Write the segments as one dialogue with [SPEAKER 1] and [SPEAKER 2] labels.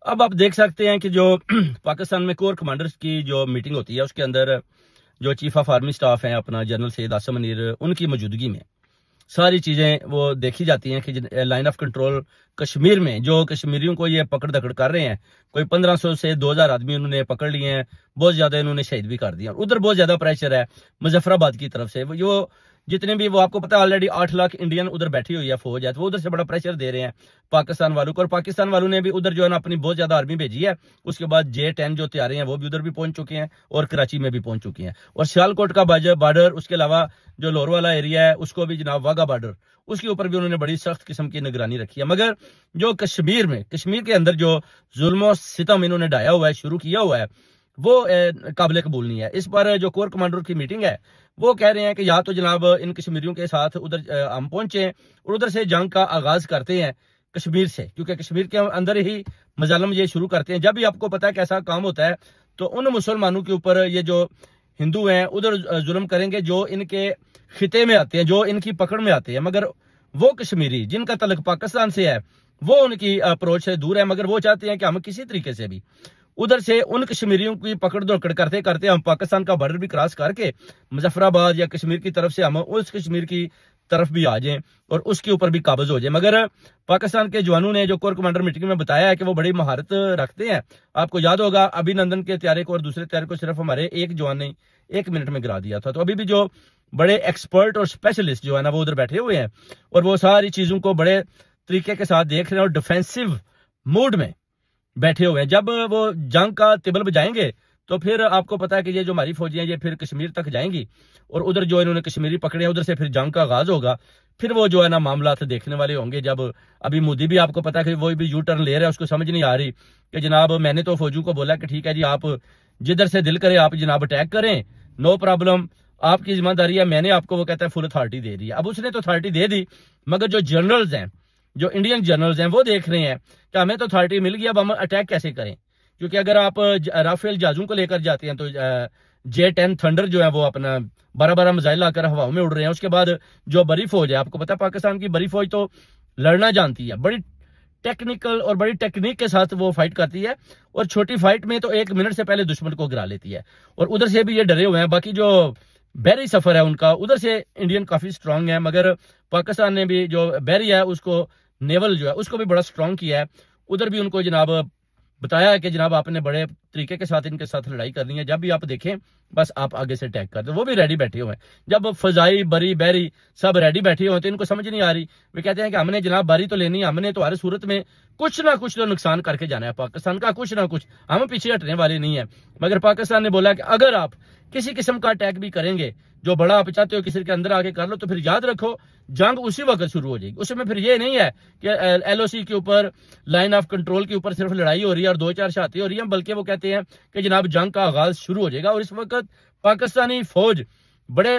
[SPEAKER 1] اب آپ دیکھ سکتے ہیں کہ جو پاکستان میں کور کمانڈرز کی جو میٹنگ ہوتی ہے اس کے اندر جو چیف آف آرمی سٹاف ہیں اپنا جنرل سید عاصم منیر، ان کی موجودگی میں ساری چیزیں وہ دیکھی جاتی ہیں کہ لائن آف کنٹرول کشمیر میں جو کشمیریوں کو یہ پکڑ دکڑ کر رہے ہیں، کوئی 1500 سے 2000 آدمی انہوں نے پکڑ لیے ہیں، بہت زیادہ انہوں نے شہید بھی کر دیا. ادھر بہت زیادہ پریشر ہے مظفر آباد کی طرف سے، جو جتنے بھی وہ آپ کو پتا آلریڈی 8 لاکھ انڈین ادھر بیٹھی ہوئی ہے فوج ہے، تو وہ ادھر سے بڑا پریشر دے رہے ہیں پاکستان والوں کو. اور پاکستان والوں نے بھی ادھر جو ہے نا اپنی بہت زیادہ آرمی بھیجی ہے. اس کے بعد J-10 جو تیارے ہیں وہ بھی ادھر بھی پہنچ چکے ہیں اور کراچی میں بھی پہنچ چکی ہیں. اور سیالکوٹ کا بارڈر، اس کے علاوہ جو لور والا ایریا ہے اس کو بھی جناب واگا بارڈر، اس کے اوپر بھی انہوں نے بڑی سخت قسم کی نگرانی رکھی ہے. مگر جو کشمیر کے اندر جو ظلم و ستم انہوں نے ڈایا ہوا ہے، شروع کیا ہوا ہے، وہ قابل قبول نہیں ہے. اس پر جو کور کمانڈر کی میٹنگ ہے وہ کہہ رہے ہیں کہ یا تو جناب ان کشمیریوں کے ساتھ ادھر ہم پہنچیں اور ادھر سے جنگ کا آغاز کرتے ہیں کشمیر سے، کیونکہ کشمیر کے اندر ہی مظالم یہ شروع کرتے ہیں. جب بھی آپ کو پتا ہے کیسا کام ہوتا ہے تو ان مسلمانوں کے اوپر یہ جو ہندو ہیں ادھر ظلم کریں گے جو ان کے خطے میں آتے ہیں، جو ان کی پکڑ میں آتے ہیں. مگر وہ کشمیری جن کا تعلق پاکستان سے ہے وہ ان کی اپروچ سے دور ہے، مگر وہ چاہتے ہیں کہ ہم کسی طریقے سے بھی ادھر سے ان کشمیریوں کی پکڑ دکڑ کرتے کرتے ہم پاکستان کا بارڈر بھی کراس کر کے مظفر آباد یا کشمیر کی طرف سے ہم اس کشمیر کی طرف بھی آ جائیں اور اس کے اوپر بھی قابض ہو جائیں. مگر پاکستان کے جوانوں نے جو کور کمانڈر میٹنگ میں بتایا ہے کہ وہ بڑی مہارت رکھتے ہیں. آپ کو یاد ہوگا ابھی نندن کے طیارے کو اور دوسرے طیارے کو صرف ہمارے ایک جوان نے 1 منٹ میں گرا دیا تھا. تو ابھی بھی جو بڑے ایکسپرٹ اور اسپیشلسٹ جو ہے نا وہ ادھر بیٹھے ہوئے ہیں اور وہ ساری چیزوں کو بڑے طریقے کے ساتھ دیکھ رہے ہیں اور ڈیفینسو موڈ میں بیٹھے ہوئے ہیں. جب وہ جنگ کا طبل بجائیں گے تو پھر آپ کو پتا ہے کہ یہ جو ہماری فوجیاں یہ پھر کشمیر تک جائیں گی اور ادھر جو انہوں نے کشمیری پکڑے ہیں ادھر سے پھر جنگ کا آغاز ہوگا. پھر وہ جو ہے نا معاملات دیکھنے والے ہوں گے. جب ابھی مودی بھی آپ کو پتا ہے کہ وہ بھی یو ٹرن لے رہا ہے، اس کو سمجھ نہیں آ رہی کہ جناب میں نے تو فوجوں کو بولا کہ ٹھیک ہے جی آپ جدھر سے دل کرے آپ جناب اٹیک کریں، نو پرابلم، آپ کی ذمہ داری ہے. میں نے آپ کو وہ کہتا ہے فل اتھارٹی دے دی ہے. اب اس نے تو اتھارٹی دے دی، مگر جو جنرلز ہیں، جو انڈین جنرلز ہیں، وہ دیکھ رہے ہیں کہ ہمیں تو اتھارٹی مل گئی، اب ہم اٹیک کیسے کریں. کیونکہ اگر آپ رافیل جہازوں کو لے کر جاتے ہیں تو J-10 تھنڈر جو ہے وہ اپنا 12 میزائل لا کر ہواؤں میں اڑ رہے ہیں. اس کے بعد جو بڑی فوج ہے، آپ کو پتا پاکستان کی بڑی فوج تو لڑنا جانتی ہے، بڑی ٹیکنیکل اور بڑی ٹیکنیک کے ساتھ وہ فائٹ کرتی ہے اور چھوٹی فائٹ میں تو 1 منٹ سے پہلے دشمن کو گرا لیتی ہے. اور ادھر سے بھی یہ ڈرے ہوئے ہیں. باقی جو بحری سفر ہے ان کا ادھر سے انڈین کافی سٹرونگ ہے، مگر پاکستان نے بھی جو بحری ہے اس کو نیول جو ہے اس کو بھی بڑا سٹرونگ کیا ہے. ادھر بھی ان کو جناب بتایا ہے کہ جناب آپ نے بڑے طریقے کے ساتھ ان کے ساتھ لڑائی کرنی ہے. جب بھی آپ دیکھیں بس آپ آگے سے اٹیک کر دیں. وہ بھی ریڈی بیٹھے ہوئے ہیں. جب فضائی بری بحری سب ریڈی بیٹھے ہوئے ہیں تو ان کو سمجھ نہیں آ رہی. وہ کہتے ہیں کہ ہم نے جناب باری تو لینی ہے، ہم نے تو ہر صورت میں کچھ نہ کچھ تو نقصان کر کے جانا ہے پاکستان کا، کچھ نہ کچھ، ہم پیچھے ہٹنے والے نہیں ہیں. مگر پاکستان نے بولا کہ اگر آپ کسی قسم کا اٹیک بھی کریں گے جو بڑا آپ چاہتے ہو کسی کے اندر آگے کر لو، تو پھر یاد رکھو جنگ اسی وقت شروع ہو جائے گی. اس میں پھر یہ نہیں ہے کہ LOC کے اوپر، لائن آف کنٹرول کے اوپر صرف لڑائی ہو رہی ہے اور 2-4 شہادتیں ہو رہی ہیں، بلکہ وہ کہتے ہیں کہ جناب جنگ کا آغاز شروع ہو جائے گا. اور اس وقت پاکستانی فوج بڑے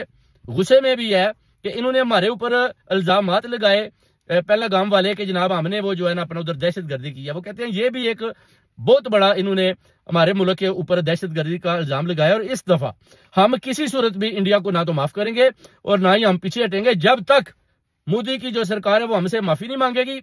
[SPEAKER 1] غصے میں بھی ہے کہ انہوں نے ہمارے اوپر الزامات لگائے پہلگام والے کہ جناب ہم نے وہ جو ہے نا اپنا ادھر دہشت گردی کی ہے. وہ کہتے ہیں یہ بھی ایک بہت بڑا انہوں نے ہمارے ملک کے اوپر دہشت گردی کا الزام لگایا. اور اس دفعہ ہم کسی صورت بھی انڈیا کو نہ تو معاف کریں گے اور نہ ہی ہم پیچھے ہٹیں گے جب تک مودی کی جو سرکار ہے وہ ہم سے معافی نہیں مانگے گی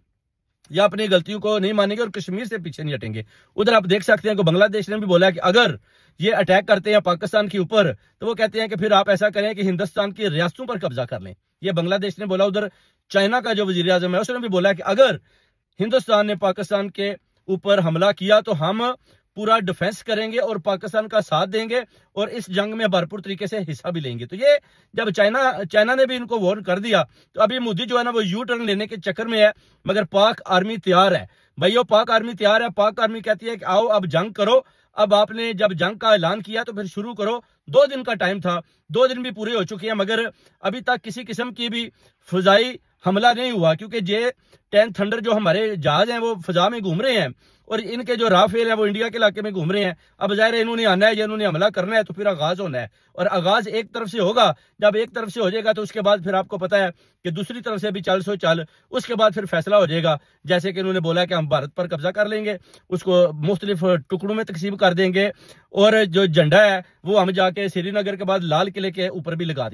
[SPEAKER 1] یا اپنی غلطیوں کو نہیں مانیں گے اور کشمیر سے پیچھے نہیں ہٹیں گے. ادھر آپ دیکھ سکتے ہیں کہ بنگلہ دیش نے بھی بولا کہ اگر یہ اٹیک کرتے ہیں پاکستان کے اوپر تو وہ کہتے ہیں کہ پھر آپ ایسا کریں کہ ہندوستان کی ریاستوں پر قبضہ کر لیں. یہ بنگلہ دیش نے بولا. ادھر چائنا کا جو وزیر اعظم ہے اس نے بھی بولا کہ اگر ہندوستان نے پاکستان کے اوپر حملہ کیا تو ہم پورا ڈیفنس کریں گے اور پاکستان کا ساتھ دیں گے اور اس جنگ میں بھرپور طریقے سے حصہ بھی لیں گے. تو یہ جب چائنا نے بھی ان کو وارن کر دیا تو ابھی مودی جو ہے نا وہ یو ٹرن لینے کے چکر میں ہے. مگر پاک آرمی تیار ہے بھائیو، پاک آرمی تیار ہے. پاک آرمی کہتی ہے کہ آؤ اب جنگ کرو. اب آپ نے جب جنگ کا اعلان کیا تو پھر شروع کرو. 2 دن کا ٹائم تھا، 2 دن بھی پورے ہو چکے ہیں، مگر ابھی تک کسی قسم کی بھی فضائی حملہ نہیں ہوا کیونکہ J-10 تھنڈر جو ہمارے جہاز ہیں وہ فضا میں گھوم رہے ہیں اور ان کے جو رافیل ہیں وہ انڈیا کے علاقے میں گھوم رہے ہیں. اب ظاہر ہے انہوں نے آنا ہے یا انہوں نے حملہ کرنا ہے تو پھر آغاز ہونا ہے اور آغاز ایک طرف سے ہوگا. جب ایک طرف سے ہو جائے گا تو اس کے بعد پھر آپ کو پتا ہے کہ دوسری طرف سے بھی چل سو چل، اس کے بعد پھر فیصلہ ہو جائے گا. جیسے کہ انہوں نے بولا کہ ہم بھارت پر قبضہ کر لیں گے، اس کو مختلف ٹکڑوں میں تقسیم کر دیں گے اور جو جھنڈا ہے وہ ہم جا کے سری نگر کے بعد لال قلعے کے اوپر بھی لگا دیں گے.